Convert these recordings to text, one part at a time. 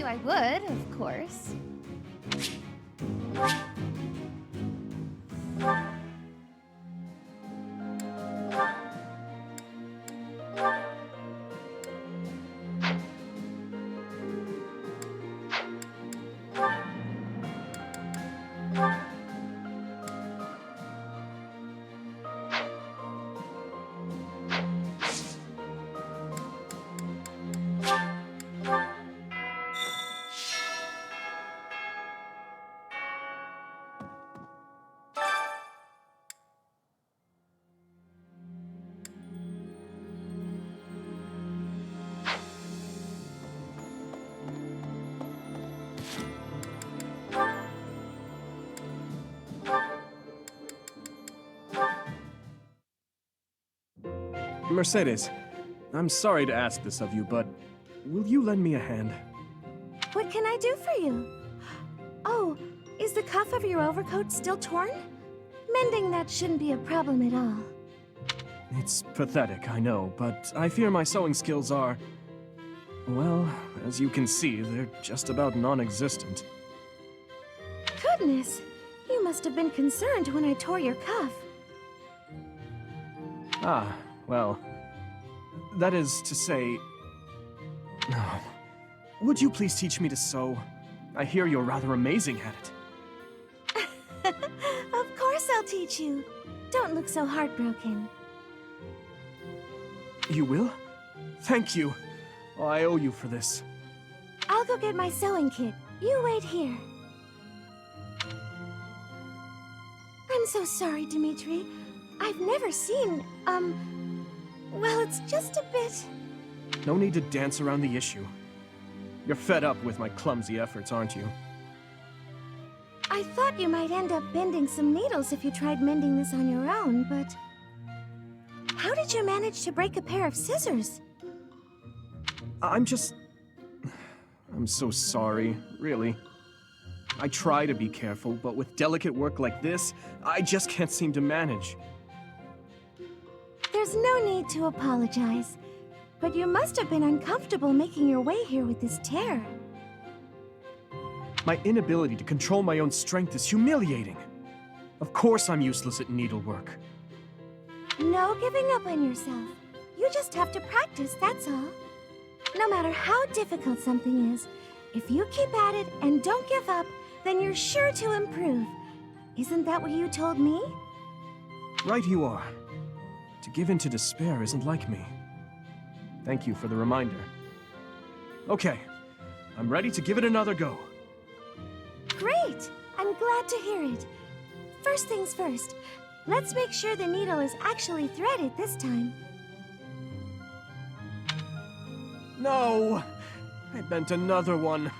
you, I would, of course. Mercedes, I'm sorry to ask this of you, but will you lend me a hand? What can I do for you? Oh, is the cuff of your overcoat still torn? Mending that shouldn't be a problem at all. It's pathetic, I know, but I fear my sewing skills are... well, as you can see, they're just about non-existent. Goodness, you must have been concerned when I tore your cuff. Ah, well... that is to say... no. Would you please teach me to sew? I hear you're rather amazing at it. Of course I'll teach you. Don't look so heartbroken. You will? Thank you. Oh, I owe you for this. I'll go get my sewing kit. You wait here. I'm so sorry, Dimitri. I've never seen, well, it's just a bit... No need to dance around the issue. You're fed up with my clumsy efforts, aren't you? I thought you might end up bending some needles if you tried mending this on your own, but... how did you manage to break a pair of scissors? I'm so sorry, really. I try to be careful, but with delicate work like this, I just can't seem to manage. There's no need to apologize, but you must have been uncomfortable making your way here with this tear. My inability to control my own strength is humiliating. Of course I'm useless at needlework. No giving up on yourself. You just have to practice, that's all. No matter how difficult something is, if you keep at it and don't give up, then you're sure to improve. Isn't that what you told me? Right you are. To give in to despair isn't like me. Thank you for the reminder. Okay, I'm ready to give it another go. Great! I'm glad to hear it. First things first, let's make sure the needle is actually threaded this time. No! I bent another one.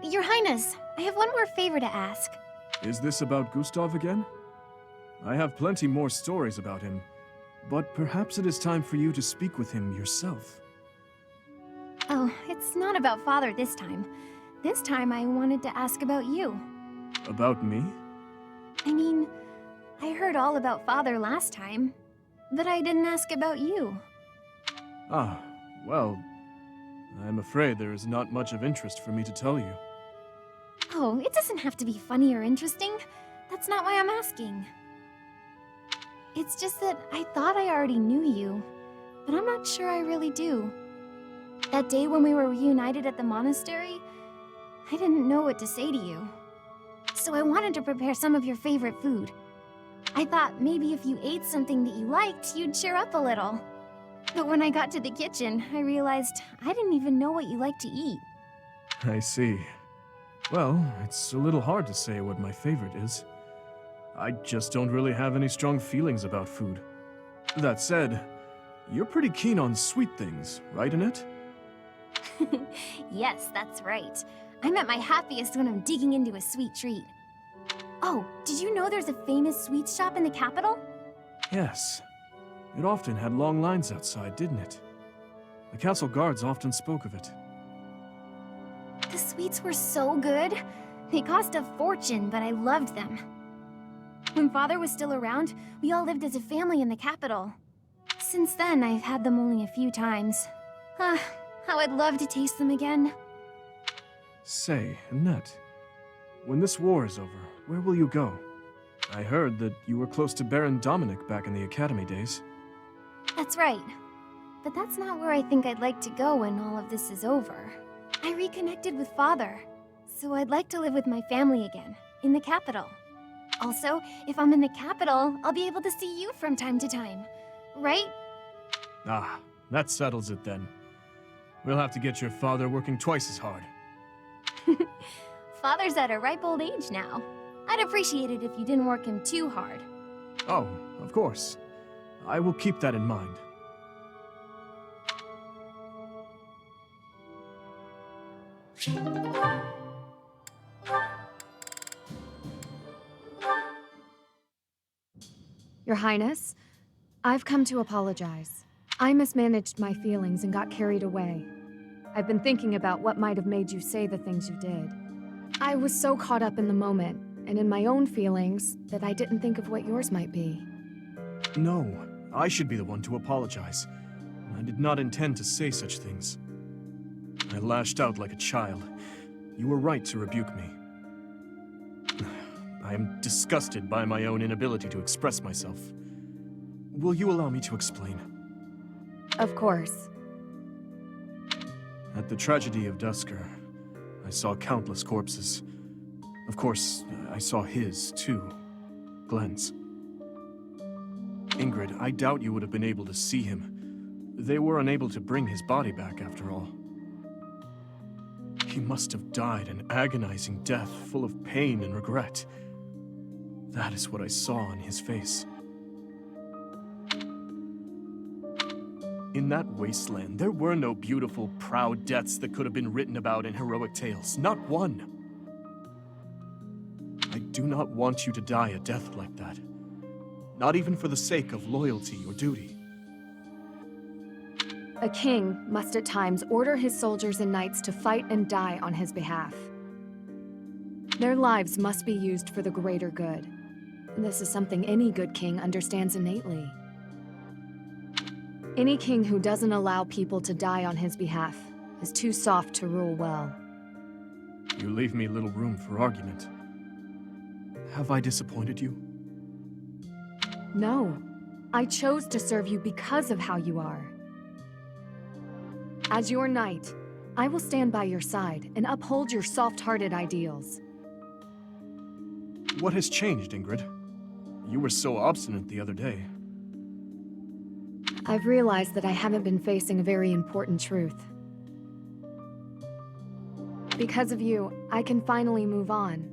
Your Highness, I have one more favor to ask. Is this about Gustav again? I have plenty more stories about him, but perhaps it is time for you to speak with him yourself. Oh, it's not about Father this time. This time I wanted to ask about you. About me? I mean, I heard all about Father last time, but I didn't ask about you. Ah, well, I'm afraid there is not much of interest for me to tell you. Oh, it doesn't have to be funny or interesting. That's not why I'm asking. It's just that I thought I already knew you, but I'm not sure I really do. That day when we were reunited at the monastery, I didn't know what to say to you. So I wanted to prepare some of your favorite food. I thought maybe if you ate something that you liked, you'd cheer up a little. But when I got to the kitchen, I realized I didn't even know what you like to eat. I see. Well, it's a little hard to say what my favorite is. I just don't really have any strong feelings about food. That said, you're pretty keen on sweet things, right, Annette? Yes, that's right. I'm at my happiest when I'm digging into a sweet treat. Oh, did you know there's a famous sweets shop in the capital? Yes. It often had long lines outside, didn't it? The castle guards often spoke of it. The sweets were so good. They cost a fortune, but I loved them. When Father was still around, we all lived as a family in the capital. Since then, I've had them only a few times. Ah, how I'd love to taste them again. Say, Annette, when this war is over, where will you go? I heard that you were close to Baron Dominic back in the academy days. That's right. But that's not where I think I'd like to go when all of this is over. I reconnected with Father, so I'd like to live with my family again, in the capital. Also, if I'm in the capital, I'll be able to see you from time to time. Right? Ah, that settles it then. We'll have to get your father working twice as hard. Father's at a ripe old age now. I'd appreciate it if you didn't work him too hard. Oh, of course. I will keep that in mind. Your Highness, I've come to apologize. I mismanaged my feelings and got carried away. I've been thinking about what might have made you say the things you did. I was so caught up in the moment and in my own feelings that I didn't think of what yours might be. No, I should be the one to apologize. I did not intend to say such things. I lashed out like a child. You were right to rebuke me. I am disgusted by my own inability to express myself. Will you allow me to explain? Of course. At the tragedy of Dusker, I saw countless corpses. Of course, I saw his, too. Glenn's. Ingrid, I doubt you would have been able to see him. They were unable to bring his body back, after all. He must have died an agonizing death, full of pain and regret. That is what I saw on his face. In that wasteland, there were no beautiful, proud deaths that could have been written about in heroic tales. Not one. I do not want you to die a death like that. Not even for the sake of loyalty or duty. A king must at times order his soldiers and knights to fight and die on his behalf. Their lives must be used for the greater good. This is something any good king understands innately. Any king who doesn't allow people to die on his behalf is too soft to rule well. You leave me little room for argument. Have I disappointed you? No. I chose to serve you because of how you are. As your knight, I will stand by your side and uphold your soft-hearted ideals. What has changed, Ingrid? You were so obstinate the other day. I've realized that I haven't been facing a very important truth. Because of you, I can finally move on.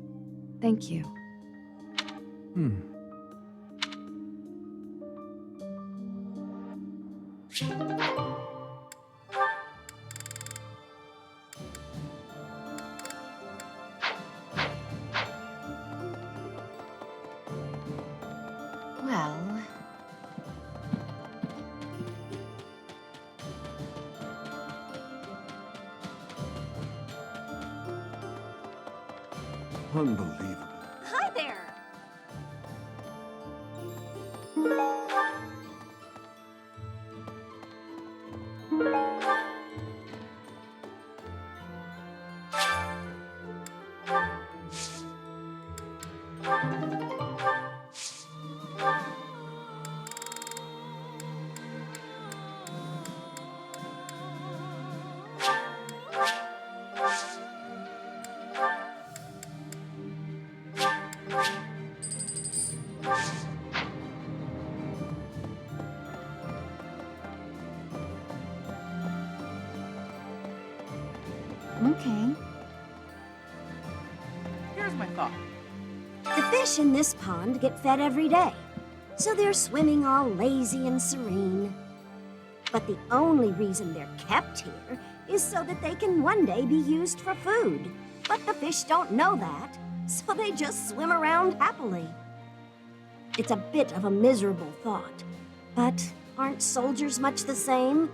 Thank you. Well... Unbelievable. Hi there! Okay. Here's my thought. The fish in this pond get fed every day, so they're swimming all lazy and serene. But the only reason they're kept here is so that they can one day be used for food. But the fish don't know that, so they just swim around happily. It's a bit of a miserable thought, but aren't soldiers much the same?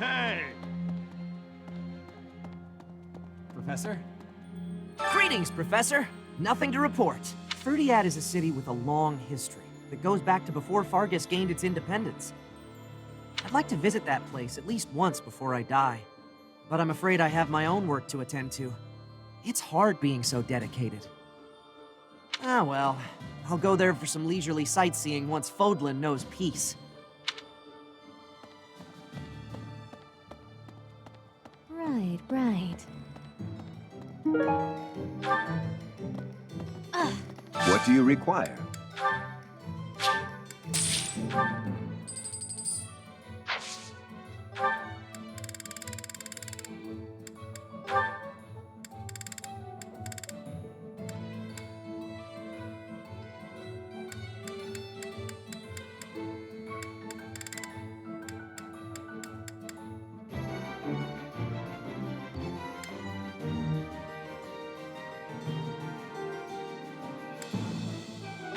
Hey! Professor? Greetings, Professor! Nothing to report. Fruitiad is a city with a long history that goes back to before Fargus gained its independence. I'd like to visit that place at least once before I die, but I'm afraid I have my own work to attend to. It's hard being so dedicated. Ah well, I'll go there for some leisurely sightseeing once Fodlan knows peace. Right, right. What do you require?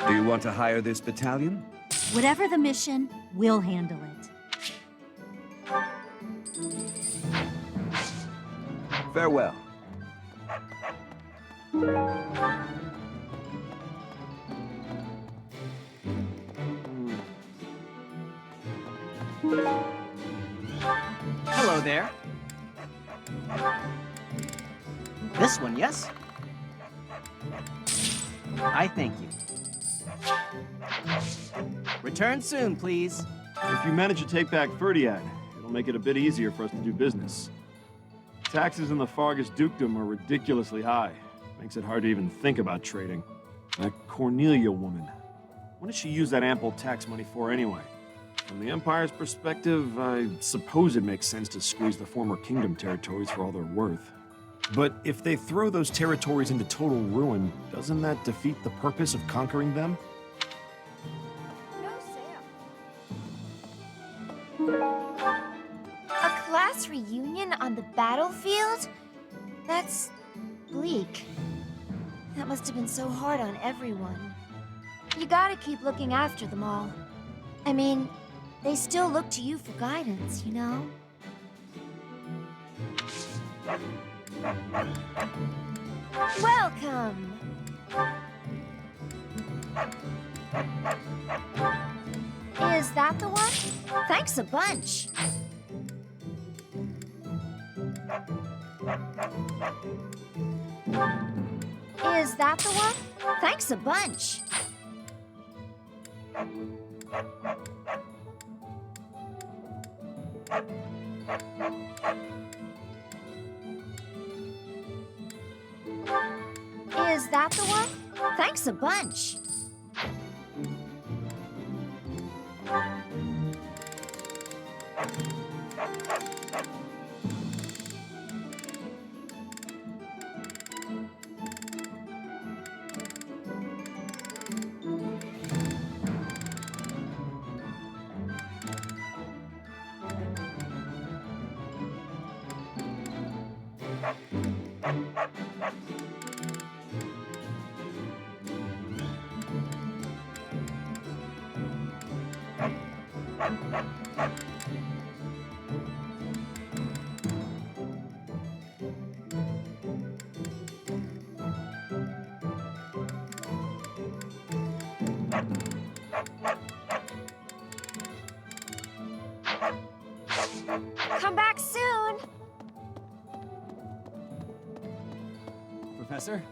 Do you want to hire this battalion? Whatever the mission, we'll handle it. Farewell. Hello there. This one, yes? I thank you. Return soon, please. If you manage to take back Fruitiad, it'll make it a bit easier for us to do business. Taxes in the Fargus dukedom are ridiculously high. Makes it hard to even think about trading. That Cornelia woman. What does she use that ample tax money for anyway? From the Empire's perspective, I suppose it makes sense to squeeze the former kingdom territories for all they're worth. But if they throw those territories into total ruin, doesn't that defeat the purpose of conquering them? A class reunion on the battlefield? That's bleak. That must have been so hard on everyone. You gotta keep looking after them all. I mean, they still look to you for guidance, you know? Welcome! Is that the one? Thanks a bunch. Is that the one? Thanks a bunch. Is that the one? Thanks a bunch. Come back soon! Professor?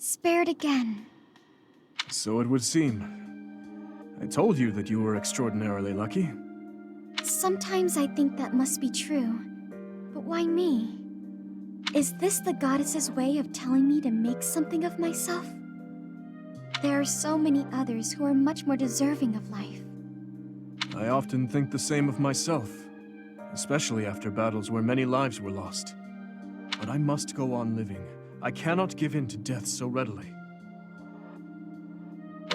Spared again. So it would seem. I told you that you were extraordinarily lucky. Sometimes I think that must be true. But why me? Is this the goddess's way of telling me to make something of myself? There are so many others who are much more deserving of life. I often think the same of myself, especially after battles where many lives were lost. But I must go on living, I cannot give in to death so readily.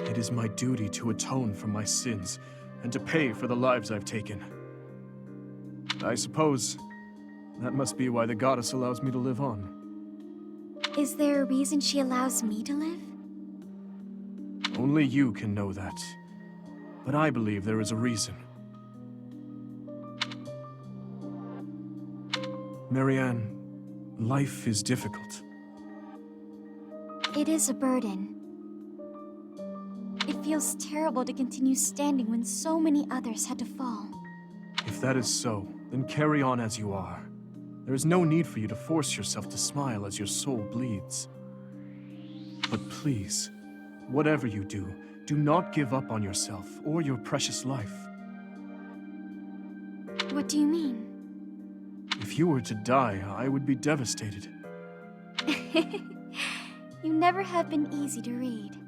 It is my duty to atone for my sins and to pay for the lives I've taken. I suppose that must be why the goddess allows me to live on. Is there a reason she allows me to live? Only you can know that. But I believe there is a reason. Marianne, life is difficult. It is a burden. It feels terrible to continue standing when so many others had to fall. If that is so, then carry on as you are. There is no need for you to force yourself to smile as your soul bleeds. But please, whatever you do, do not give up on yourself or your precious life. What do you mean? If you were to die, I would be devastated. You never have been easy to read.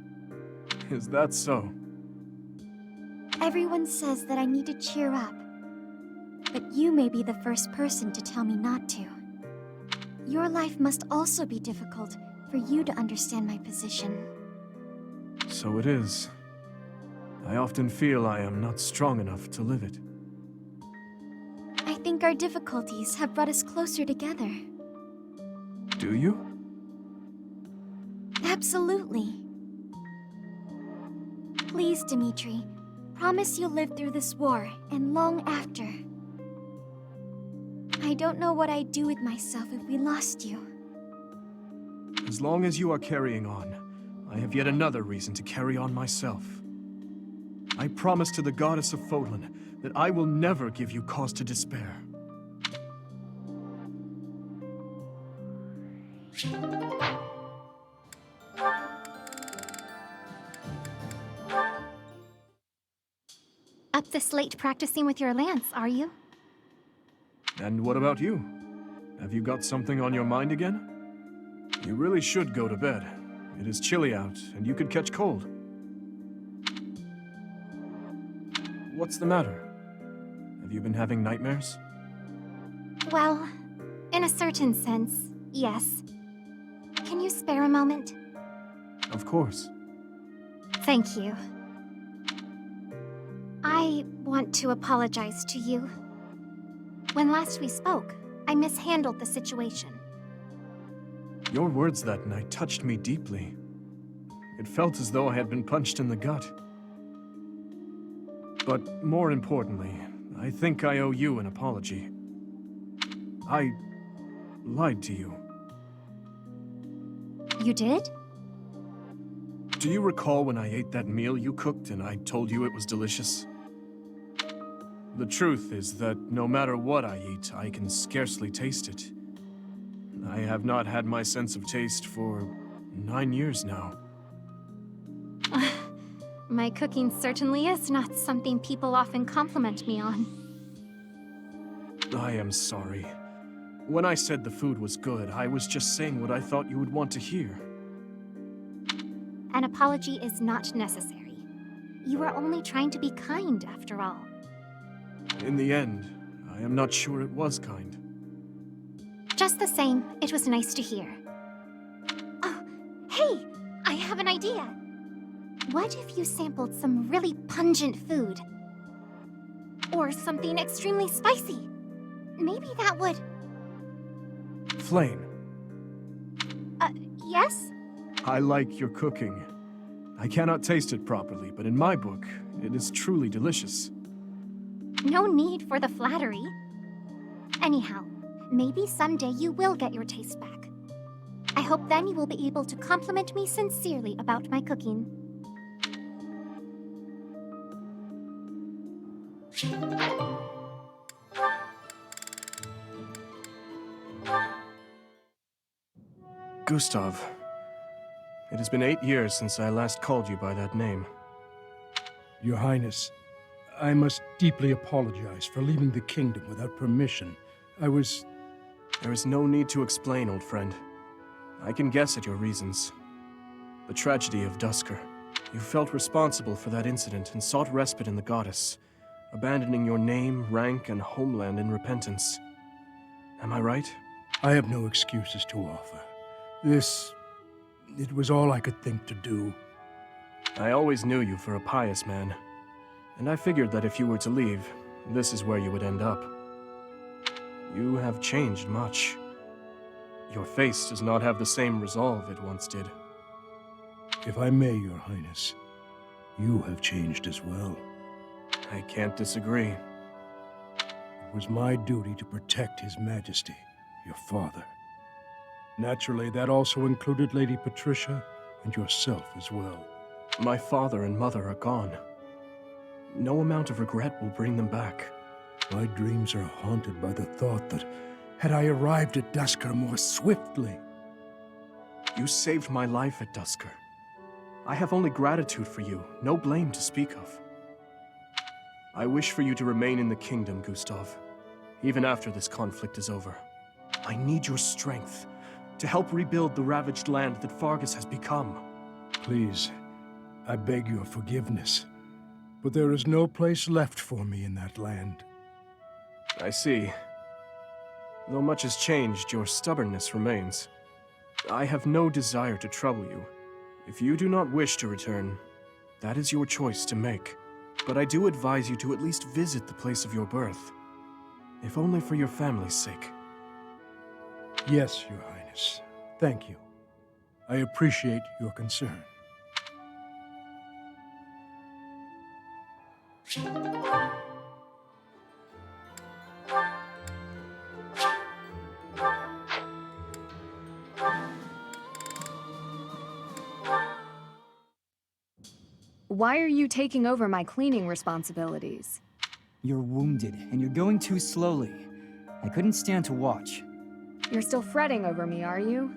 Is that so? Everyone says that I need to cheer up. But you may be the first person to tell me not to. Your life must also be difficult for you to understand my position. So it is. I often feel I am not strong enough to live it. I think our difficulties have brought us closer together. Do you? Absolutely. Please, Dimitri, promise you'll live through this war and long after. I don't know what I'd do with myself if we lost you. As long as you are carrying on, I have yet another reason to carry on myself. I promise to the goddess of Fodlan that I will never give you cause to despair. Up this late practicing with your lance, are you? And what about you? Have you got something on your mind again? You really should go to bed. It is chilly out, and you could catch cold. What's the matter? Have you been having nightmares? Well, in a certain sense, yes. Can you spare a moment? Of course. Thank you. I want to apologize to you. When last we spoke, I mishandled the situation. Your words that night touched me deeply. It felt as though I had been punched in the gut. But more importantly, I think I owe you an apology. I lied to you. You did? Do you recall when I ate that meal you cooked and I told you it was delicious? The truth is that no matter what I eat, I can scarcely taste it. I have not had my sense of taste for 9 years now. My cooking certainly is not something people often compliment me on. I am sorry. When I said the food was good, I was just saying what I thought you would want to hear. An apology is not necessary. You are only trying to be kind, after all. In the end, I am not sure it was kind. Just the same, it was nice to hear. Oh, hey! I have an idea! What if you sampled some really pungent food? Or something extremely spicy? Maybe that would... Flame, Yes? I like your cooking. I cannot taste it properly, but in my book, it is truly delicious. No need for the flattery. Anyhow, maybe someday you will get your taste back. I hope then you will be able to compliment me sincerely about my cooking. Gustav, it has been 8 years since I last called you by that name. Your Highness, I must deeply apologize for leaving the kingdom without permission. There is no need to explain, old friend. I can guess at your reasons. The tragedy of Dusker. You felt responsible for that incident and sought respite in the goddess, abandoning your name, rank, and homeland in repentance. Am I right? I have no excuses to offer. It was all I could think to do. I always knew you for a pious man, and I figured that if you were to leave, this is where you would end up. You have changed much. Your face does not have the same resolve it once did. If I may, Your Highness, you have changed as well. I can't disagree. It was my duty to protect His Majesty, your father. Naturally, that also included Lady Patricia and yourself as well. My father and mother are gone. No amount of regret will bring them back. My dreams are haunted by the thought that, had I arrived at Dusker more swiftly... You saved my life at Dusker. I have only gratitude for you, no blame to speak of. I wish for you to remain in the kingdom, Gustav, even after this conflict is over. I need your strength to help rebuild the ravaged land that Fargus has become. Please, I beg your forgiveness, but there is no place left for me in that land. I see. Though much has changed, your stubbornness remains. I have no desire to trouble you. If you do not wish to return, that is your choice to make. But I do advise you to at least visit the place of your birth, if only for your family's sake. Yes, Your Highness. Thank you. I appreciate your concern. Why are you taking over my cleaning responsibilities? You're wounded, and you're going too slowly. I couldn't stand to watch. You're still fretting over me, are you?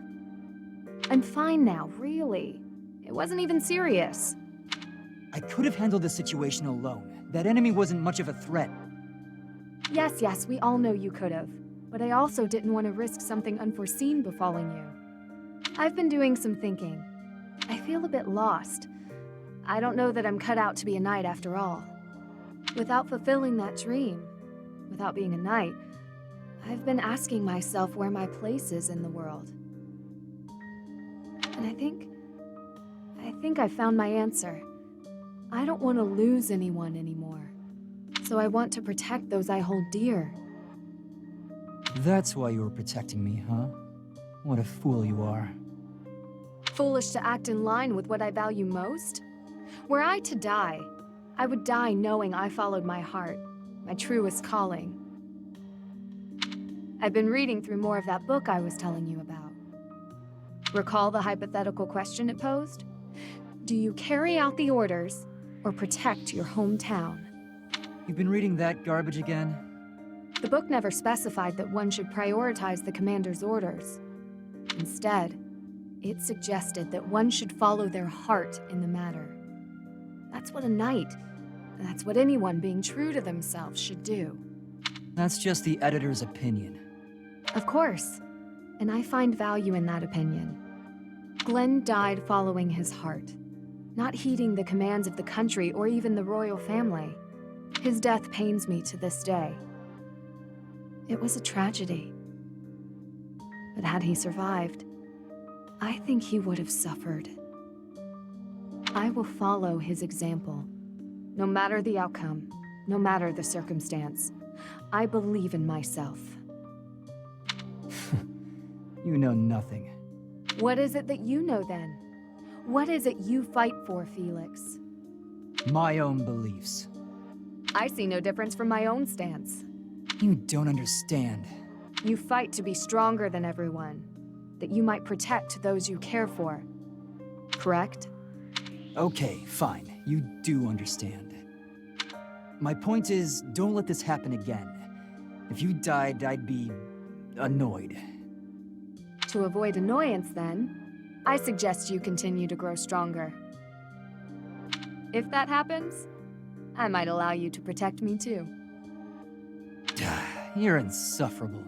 I'm fine now, really. It wasn't even serious. I could have handled the situation alone. That enemy wasn't much of a threat. Yes, we all know you could have. But I also didn't want to risk something unforeseen befalling you. I've been doing some thinking. I feel a bit lost. I don't know that I'm cut out to be a knight after all. Without fulfilling that dream, without being a knight, I've been asking myself where my place is in the world. And I think I found my answer. I don't want to lose anyone anymore. So I want to protect those I hold dear. That's why you were protecting me, huh? What a fool you are. Foolish to act in line with what I value most? Were I to die, I would die knowing I followed my heart, my truest calling. I've been reading through more of that book I was telling you about. Recall the hypothetical question it posed? Do you carry out the orders or protect your hometown? You've been reading that garbage again? The book never specified that one should prioritize the commander's orders. Instead, it suggested that one should follow their heart in the matter. That's what a knight, that's what anyone being true to themselves should do. That's just the editor's opinion. Of course, and I find value in that opinion. Glenn died following his heart, not heeding the commands of the country or even the royal family. His death pains me to this day. It was a tragedy. But had he survived, I think he would have suffered. I will follow his example, no matter the outcome, no matter the circumstance. I believe in myself. You know nothing. What is it that you know then? What is it you fight for, Felix? My own beliefs. I see no difference from my own stance. You don't understand. You fight to be stronger than everyone, that you might protect those you care for. Correct? Okay, fine. You do understand. My point is, don't let this happen again. If you died, I'd be annoyed. To avoid annoyance, then, I suggest you continue to grow stronger. If that happens, I might allow you to protect me too. You're insufferable.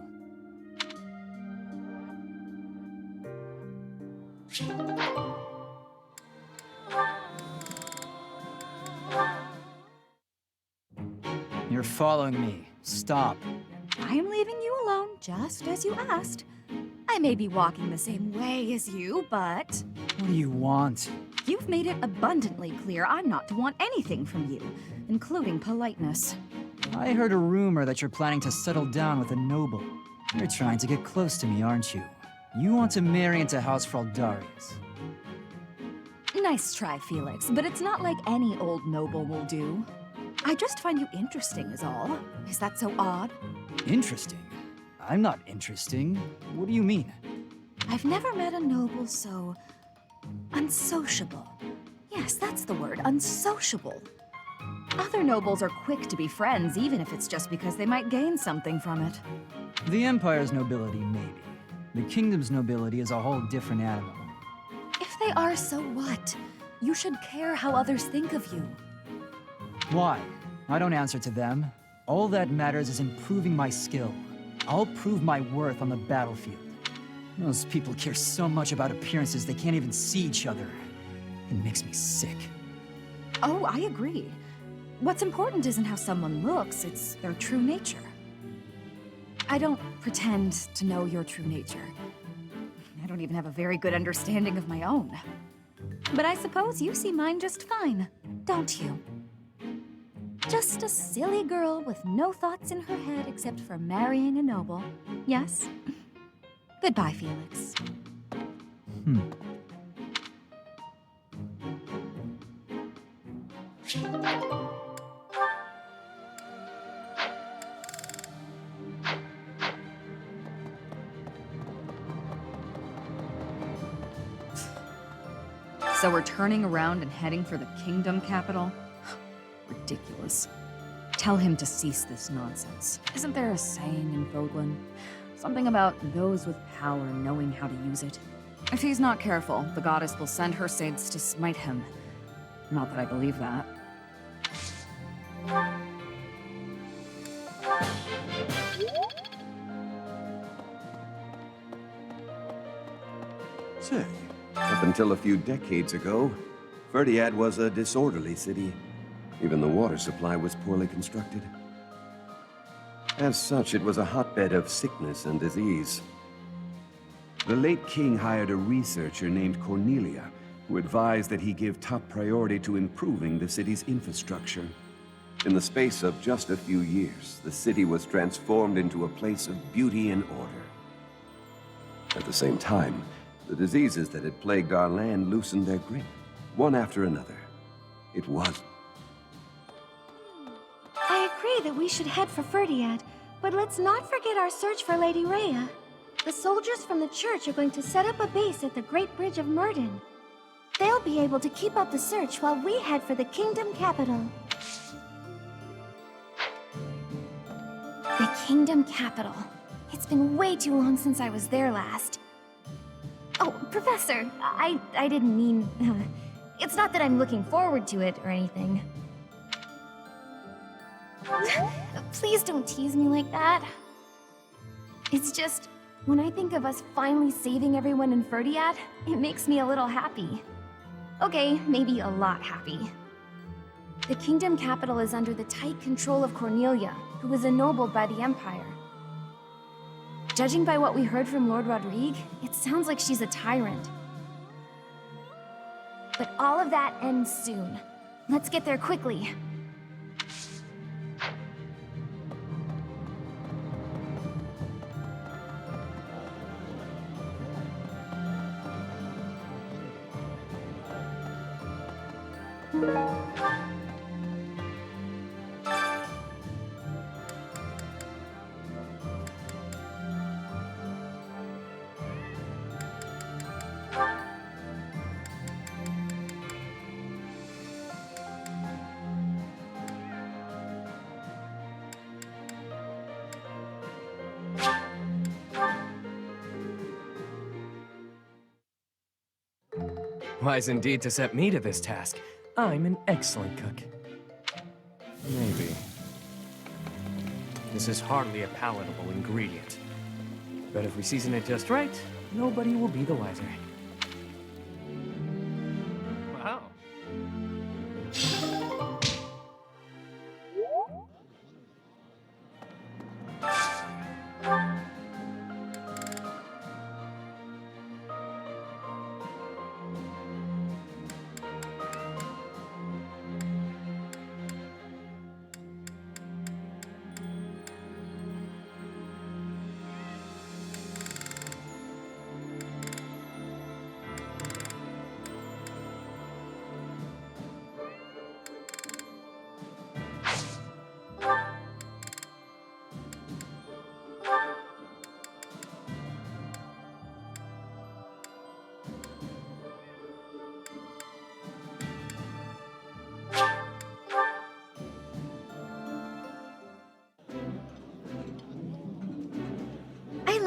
You're following me. Stop. I am leaving you alone, just as you asked. I may be walking the same way as you, but What do you want? you've made it abundantly clear I'm not to want anything from you, including politeness. I heard a rumor that you're planning to settle down with a noble. You're trying to get close to me, aren't you? You want to marry into House Fraldarius. Nice try, Felix, but it's not like any old noble will do. I just find you interesting is all. Is that so odd? Interesting? I'm not interesting. What do you mean? I've never met a noble so unsociable. Yes, that's the word, unsociable. Other nobles are quick to be friends, even if it's just because they might gain something from it. The Empire's nobility, maybe. The Kingdom's nobility is a whole different animal. If they are, so what? You should care how others think of you. Why? I don't answer to them. All that matters is improving my skill. I'll prove my worth on the battlefield. Most people care so much about appearances they can't even see each other. It makes me sick. Oh, I agree. What's important isn't how someone looks, it's their true nature. I don't pretend to know your true nature. I don't even have a very good understanding of my own. But I suppose you see mine just fine, don't you? Just a silly girl with no thoughts in her head except for marrying a noble. Yes? Goodbye, Felix. So we're turning around and heading for the kingdom capital? Ridiculous. Tell him to cease this nonsense. Isn't there a saying in Voglin? Something about those with power knowing how to use it? If he's not careful, the goddess will send her Saids to smite him. Not that I believe that. Say, up until a few decades ago, Ferdiad was a disorderly city. Even the water supply was poorly constructed. As such, it was a hotbed of sickness and disease. The late king hired a researcher named Cornelia, who advised that he give top priority to improving the city's infrastructure. In the space of just a few years, the city was transformed into a place of beauty and order. At the same time, the diseases that had plagued our land loosened their grip, one after another. It was... I agree that we should head for Ferdiad, but let's not forget our search for Lady Rhea. The soldiers from the church are going to set up a base at the Great Bridge of Murden. They'll be able to keep up the search while we head for the kingdom capital. The kingdom capital. It's been way too long since I was there last. Oh, Professor, I didn't mean... it's not that I'm looking forward to it or anything. Please don't tease me like that. It's just, when I think of us finally saving everyone in Ferdiad, it makes me a little happy. Okay, maybe a lot happy. The kingdom capital is under the tight control of Cornelia, who was ennobled by the Empire. Judging by what we heard from Lord Rodrigue, it sounds like she's a tyrant. But all of that ends soon. Let's get there quickly. Wise indeed to set me to this task. I'm an excellent cook. Maybe. This is hardly a palatable ingredient. But if we season it just right, nobody will be the wiser. Wow.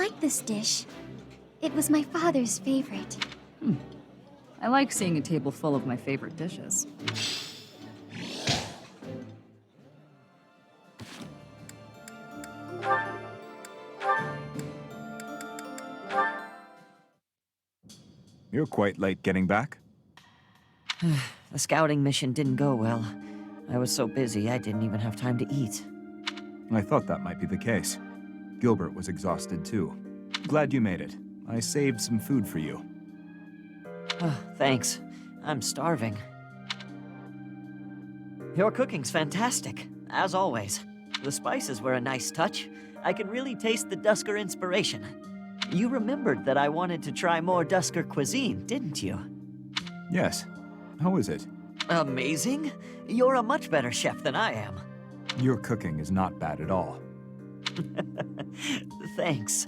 like this dish. It was my father's favorite. I like seeing a table full of my favorite dishes. You're quite late getting back. The scouting mission didn't go well. I was so busy, I didn't even have time to eat. I thought that might be the case. Gilbert was exhausted too. Glad you made it. I saved some food for you. Thanks. I'm starving. Your cooking's fantastic, as always. The spices were a nice touch. I can really taste the Dusker inspiration. You remembered that I wanted to try more Dusker cuisine, didn't you? Yes. How is it? Amazing? You're a much better chef than I am. Your cooking is not bad at all. Thanks.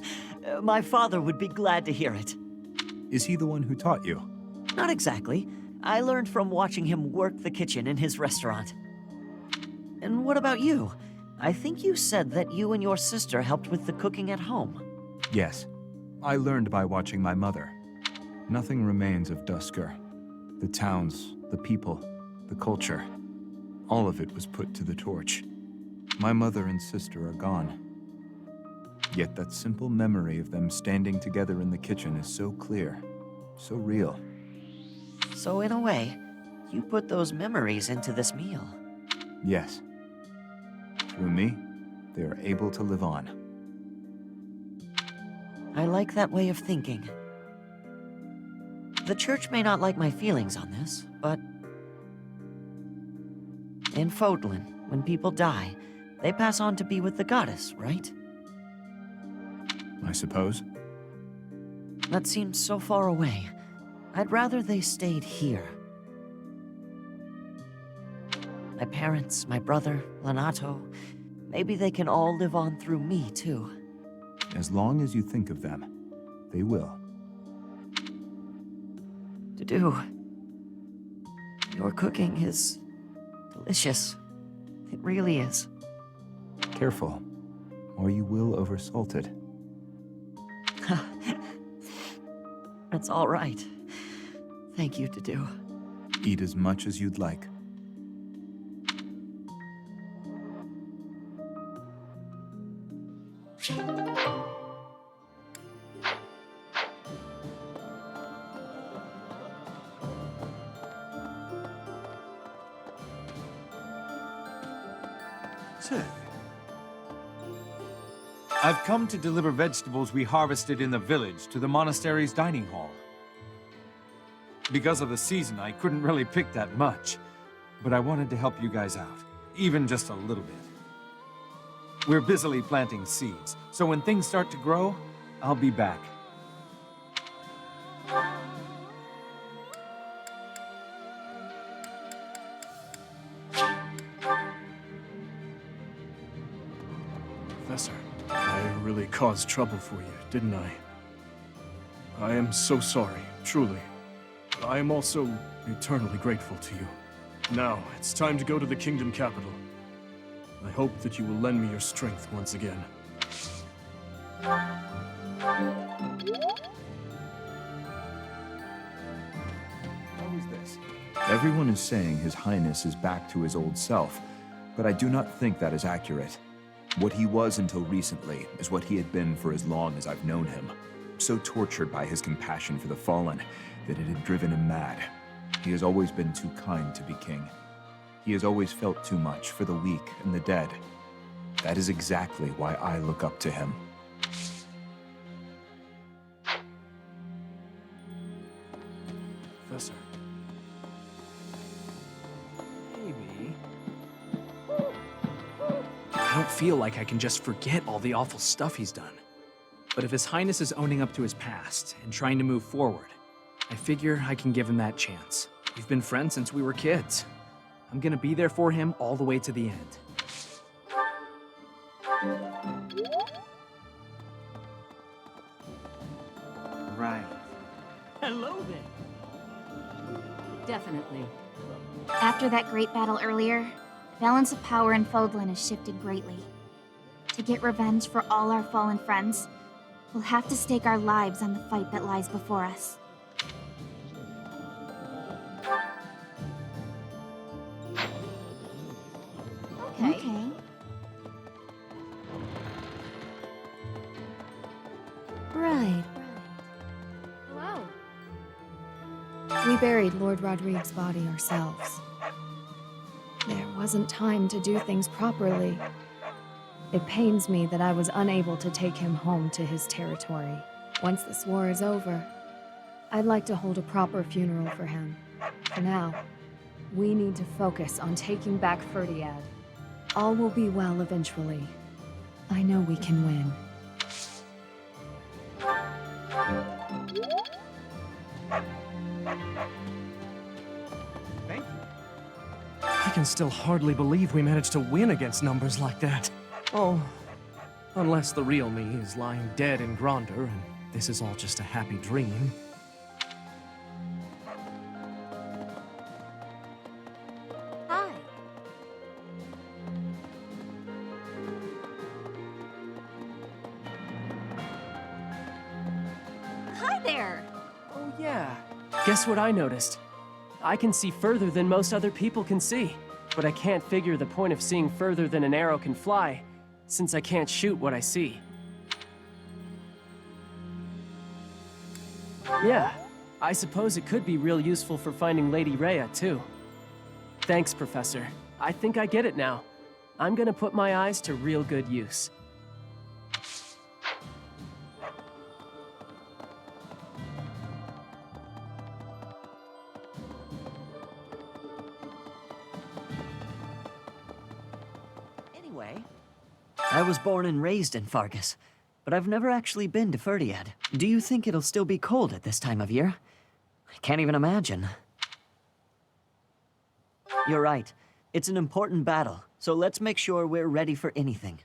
My father would be glad to hear it. Is he the one who taught you? Not exactly. I learned from watching him work the kitchen in his restaurant. And what about you? I think you said that you and your sister helped with the cooking at home. Yes. I learned by watching my mother. Nothing remains of Dusker. The towns, the people, the culture. All of it was put to the torch. My mother and sister are gone. Yet that simple memory of them standing together in the kitchen is so clear, so real. So in a way, you put those memories into this meal. Yes. Through me, they are able to live on. I like that way of thinking. The church may not like my feelings on this, but in Fodlan, when people die, they pass on to be with the goddess, right? I suppose. That seems so far away. I'd rather they stayed here. My parents, my brother, Lenato, maybe they can all live on through me, too. As long as you think of them, they will. To do. Your cooking is delicious. It really is. Careful, or you will oversalt it. That's all right. Thank you, Dudu. Eat as much as you'd like. Say, I've come to deliver vegetables we harvested in the village to the monastery's dining hall. Because of the season, I couldn't really pick that much, but I wanted to help you guys out, even just a little bit. We're busily planting seeds, so when things start to grow, I'll be back. Professor, I really caused trouble for you, didn't I? I am so sorry, truly. I am also eternally grateful to you. Now, it's time to go to the kingdom capital. I hope that you will lend me your strength once again. How is this? Everyone is saying His Highness is back to his old self, but I do not think that is accurate. What he was until recently is what he had been for as long as I've known him. So tortured by his compassion for the fallen that it had driven him mad. He has always been too kind to be king. He has always felt too much for the weak and the dead. That is exactly why I look up to him. Professor. Maybe. I don't feel like I can just forget all the awful stuff he's done. But if His Highness is owning up to his past and trying to move forward, I figure I can give him that chance. We've been friends since we were kids. I'm gonna be there for him all the way to the end. Right. Hello there. Definitely. After that great battle earlier, the balance of power in Fodlan has shifted greatly. To get revenge for all our fallen friends, We'll have to stake our lives on the fight that lies before us. Okay. Right. Hello. We buried Lord Rodrigue's body ourselves. There wasn't time to do things properly. It pains me that I was unable to take him home to his territory. Once this war is over, I'd like to hold a proper funeral for him. For now, we need to focus on taking back Ferdiad. All will be well eventually. I know we can win. Thank you. I can still hardly believe we managed to win against numbers like that. Oh, unless the real me is lying dead in Gronder and this is all just a happy dream. Hi. Hi there. Oh yeah. Guess what I noticed? I can see further than most other people can see. But I can't figure the point of seeing further than an arrow can fly, since I can't shoot what I see. Yeah, I suppose it could be real useful for finding Lady Rhea, too. Thanks, Professor. I think I get it now. I'm gonna put my eyes to real good use. Anyway, I was born and raised in Fargus, but I've never actually been to Ferdiad. Do you think it'll still be cold at this time of year? I can't even imagine. You're right. It's an important battle, so let's make sure we're ready for anything.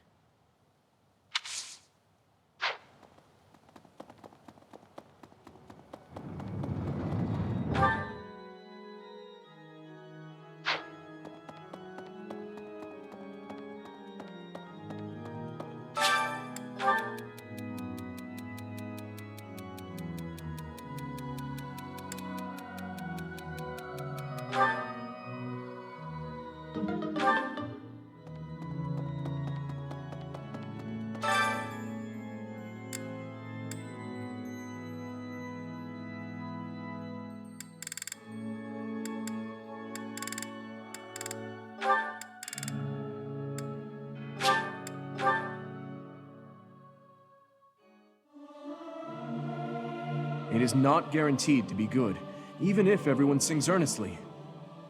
It is not guaranteed to be good, even if everyone sings earnestly.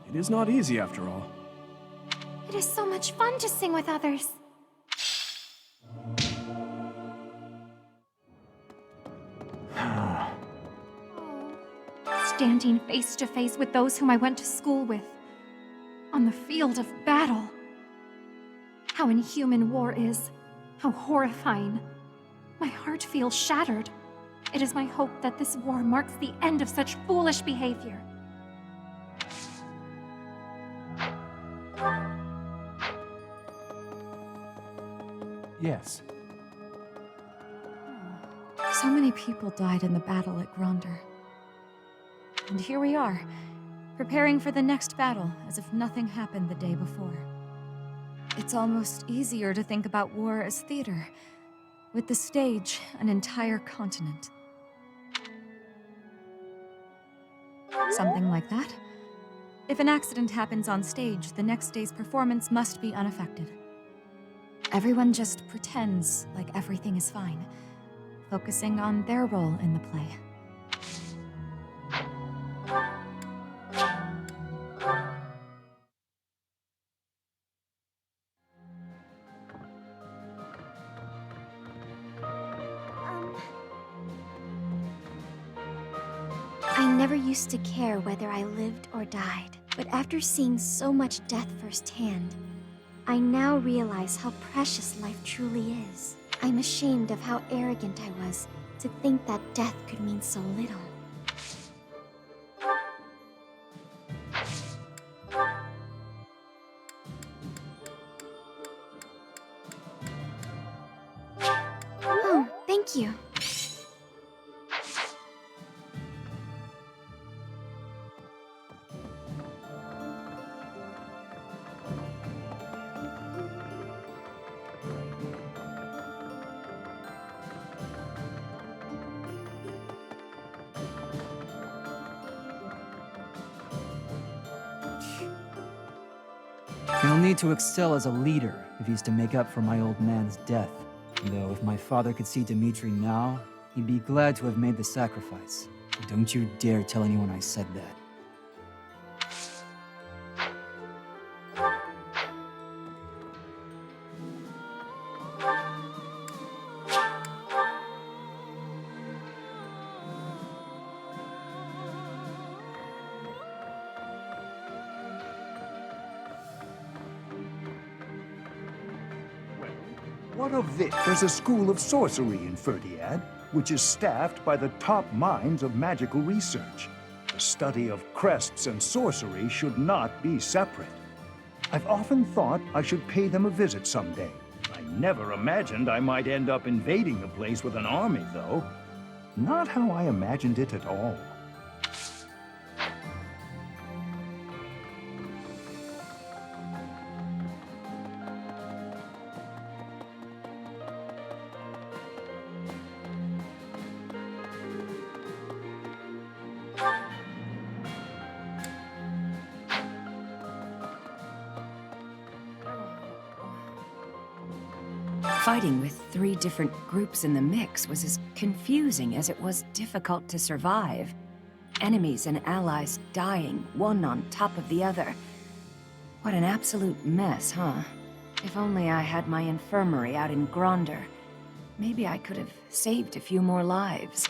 It is not easy after all. It is so much fun to sing with others. Standing face to face with those whom I went to school with. On the field of battle. How inhuman war is. How horrifying. My heart feels shattered. It is my hope that this war marks the end of such foolish behavior. Yes. So many people died in the battle at Gronder. And here we are, preparing for the next battle as if nothing happened the day before. It's almost easier to think about war as theater, with the stage an entire continent. Something like that. If an accident happens on stage, the next day's performance must be unaffected. Everyone just pretends like everything is fine, focusing on their role in the play. I never used to care whether I lived or died, but after seeing so much death firsthand, I now realize how precious life truly is. I'm ashamed of how arrogant I was to think that death could mean so little. Oh, thank you. He'll need to excel as a leader if he's to make up for my old man's death. Though if my father could see Dimitri now, he'd be glad to have made the sacrifice. Don't you dare tell anyone I said that. What of this? There's a school of sorcery in Ferdiad, which is staffed by the top minds of magical research. The study of crests and sorcery should not be separate. I've often thought I should pay them a visit someday. I never imagined I might end up invading the place with an army, though. Not how I imagined it at all. Fighting with 3 different groups in the mix was as confusing as it was difficult to survive. Enemies and allies dying, one on top of the other. What an absolute mess, huh? If only I had my infirmary out in Gronder. Maybe I could have saved a few more lives.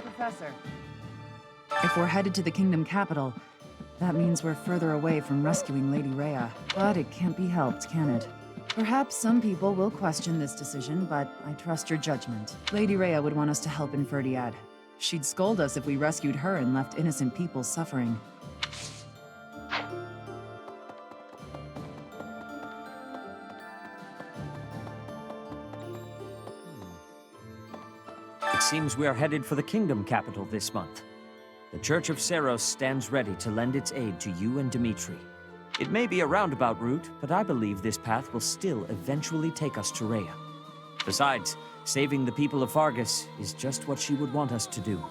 Professor. If we're headed to the kingdom capital, that means we're further away from rescuing Lady Rhea. But it can't be helped, can it? Perhaps some people will question this decision, but I trust your judgment. Lady Rhea would want us to help in Ferdiad. She'd scold us if we rescued her and left innocent people suffering. It seems we are headed for the kingdom capital this month. The Church of Seros stands ready to lend its aid to you and Dimitri. It may be a roundabout route, but I believe this path will still eventually take us to Rhea. Besides, saving the people of Fargus is just what she would want us to do.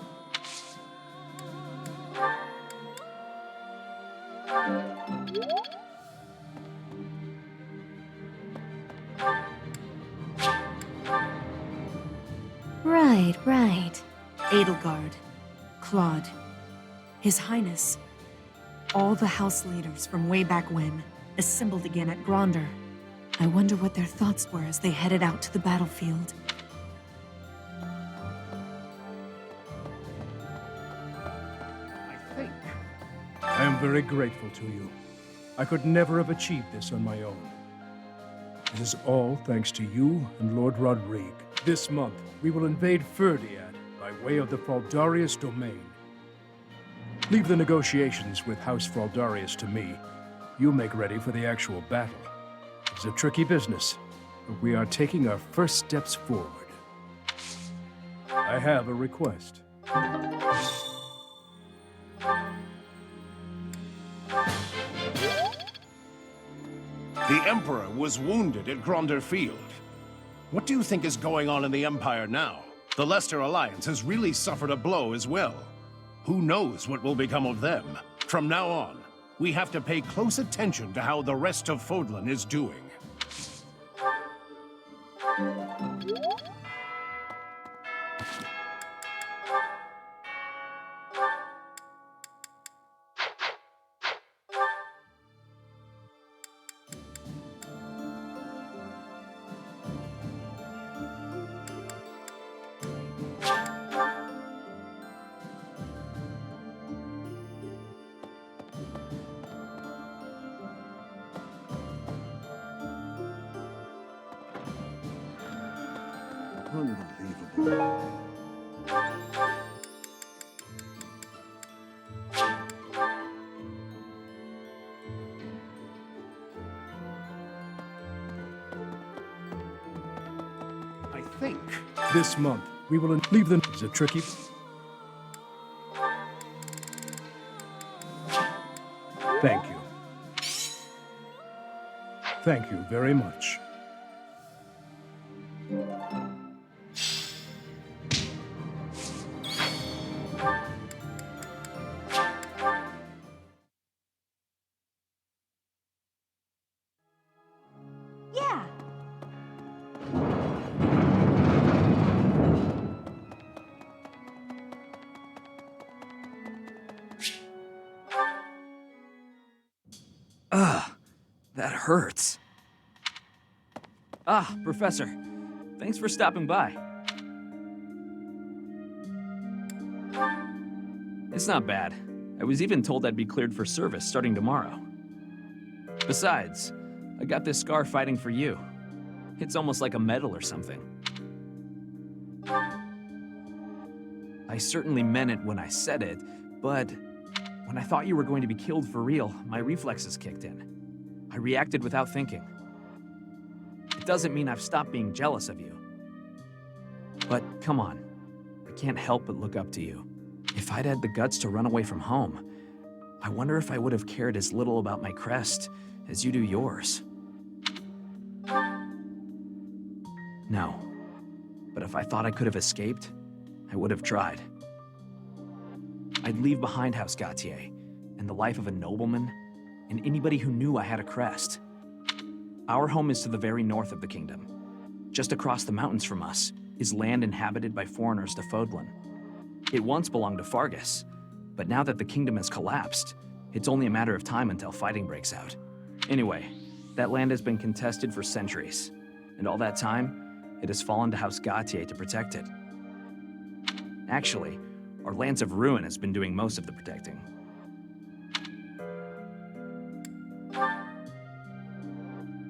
Right. Edelgard, Claude, His Highness. All the house leaders from way back when, assembled again at Gronder. I wonder what their thoughts were as they headed out to the battlefield. I am very grateful to you. I could never have achieved this on my own. It is all thanks to you and Lord Rodrigue. This month, we will invade Ferdiad by way of the Fraldarius domain. Leave the negotiations with House Fraldarius to me. You make ready for the actual battle. It's a tricky business, but we are taking our first steps forward. I have a request. The Emperor was wounded at Gronder Field. What do you think is going on in the Empire now? The Leicester Alliance has really suffered a blow as well. Who knows what will become of them? From now on, we have to pay close attention to how the rest of Fodlan is doing. Unbelievable. I think. This month, we will leave them. It's a tricky. Thank you. Thank you very much. hurts. Ah, Professor. Thanks for stopping by. It's not bad. I was even told I'd be cleared for service starting tomorrow. Besides, I got this scar fighting for you. It's almost like a medal or something. I certainly meant it when I said it, but when I thought you were going to be killed for real, my reflexes kicked in. I reacted without thinking. It doesn't mean I've stopped being jealous of you. But come on, I can't help but look up to you. If I'd had the guts to run away from home, I wonder if I would have cared as little about my crest as you do yours. No, but if I thought I could have escaped, I would have tried. I'd leave behind House Gautier and the life of a nobleman and anybody who knew I had a crest. Our home is to the very north of the kingdom. Just across the mountains from us is land inhabited by foreigners to Fodlan. It once belonged to Fargus, but now that the kingdom has collapsed, it's only a matter of time until fighting breaks out. Anyway, that land has been contested for centuries, and all that time, it has fallen to House Gautier to protect it. Actually, our Lance of Ruin has been doing most of the protecting.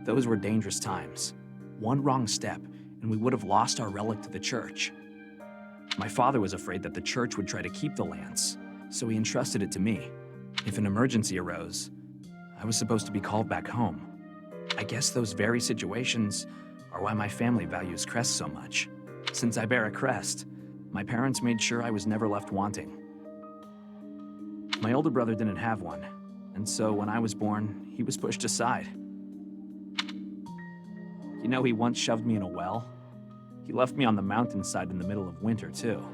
Those were dangerous times. One wrong step, and we would have lost our relic to the church. My father was afraid that the church would try to keep the lance, so he entrusted it to me. If an emergency arose, I was supposed to be called back home. I guess those very situations are why my family values crests so much. Since I bear a crest, my parents made sure I was never left wanting. My older brother didn't have one, and so when I was born, he was pushed aside. You know, he once shoved me in a well. He left me on the mountainside in the middle of winter, too.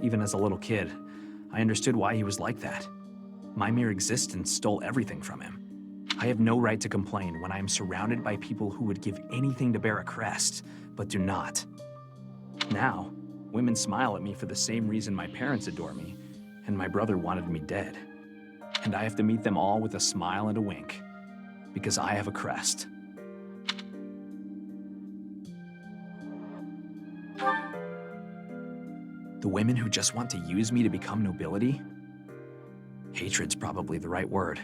Even as a little kid, I understood why he was like that. My mere existence stole everything from him. I have no right to complain when I am surrounded by people who would give anything to bear a crest, but do not. Now, women smile at me for the same reason my parents adore me, and my brother wanted me dead. And I have to meet them all with a smile and a wink, because I have a crest. The women who just want to use me to become nobility? Hatred's probably the right word.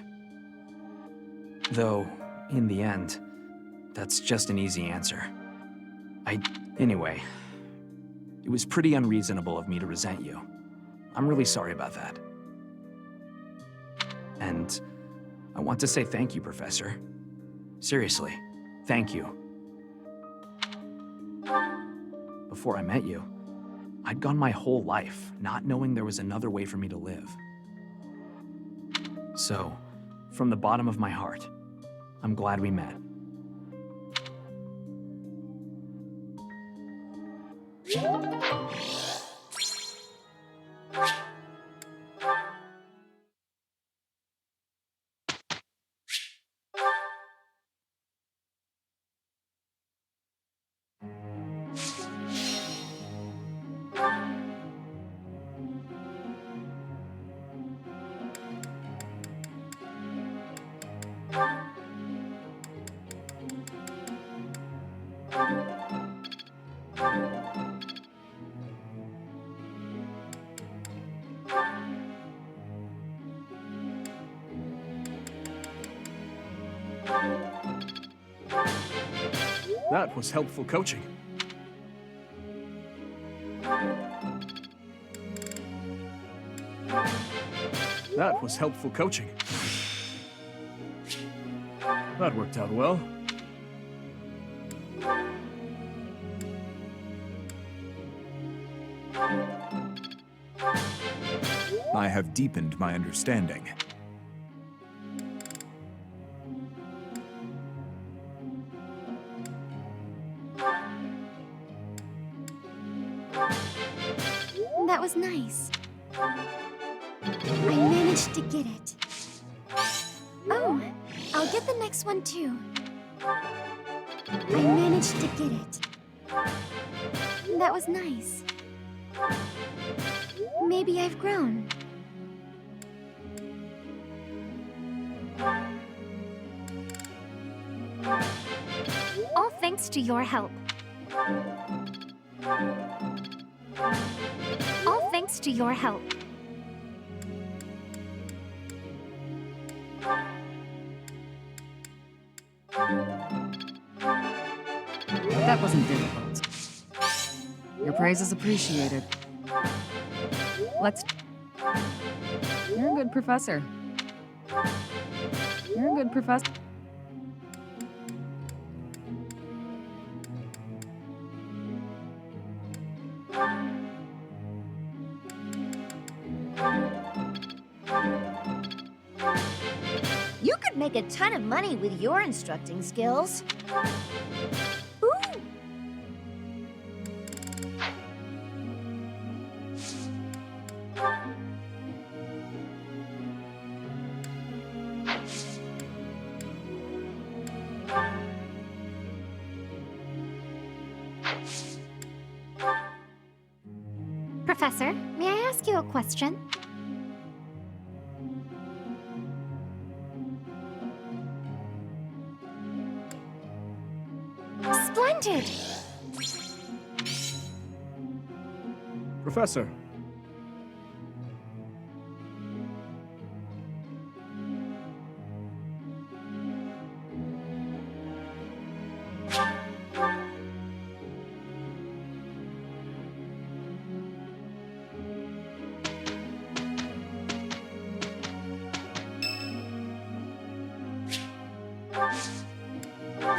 Though, in the end, that's just an easy answer. Anyway, it was pretty unreasonable of me to resent you. I'm really sorry about that. And I want to say thank you, Professor. Seriously, thank you. Before I met you, I'd gone my whole life not knowing there was another way for me to live. So, from the bottom of my heart, I'm glad we met. That was helpful coaching. That was helpful coaching. That worked out well. I have deepened my understanding. That was nice. I managed to get it. Oh, I'll get the next one too. I managed to get it. That was nice. Maybe I've grown. thanks to your help. All thanks to your help. That wasn't difficult. Your praise is appreciated. Let's... You're a good professor. You're a good professor. You could make a ton of money with your instructing skills. Ooh! Professor, may I ask you a question? Splendid! Professor.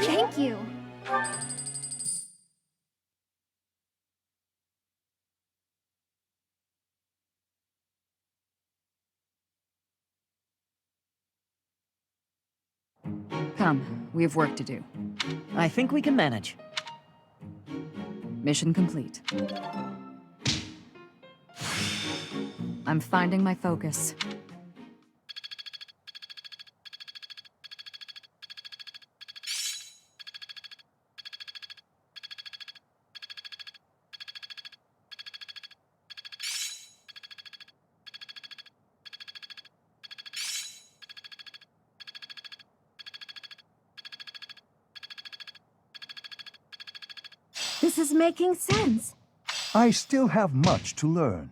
Thank you. Come, we have work to do. I think we can manage. Mission complete. I'm finding my focus. This is making sense. I still have much to learn.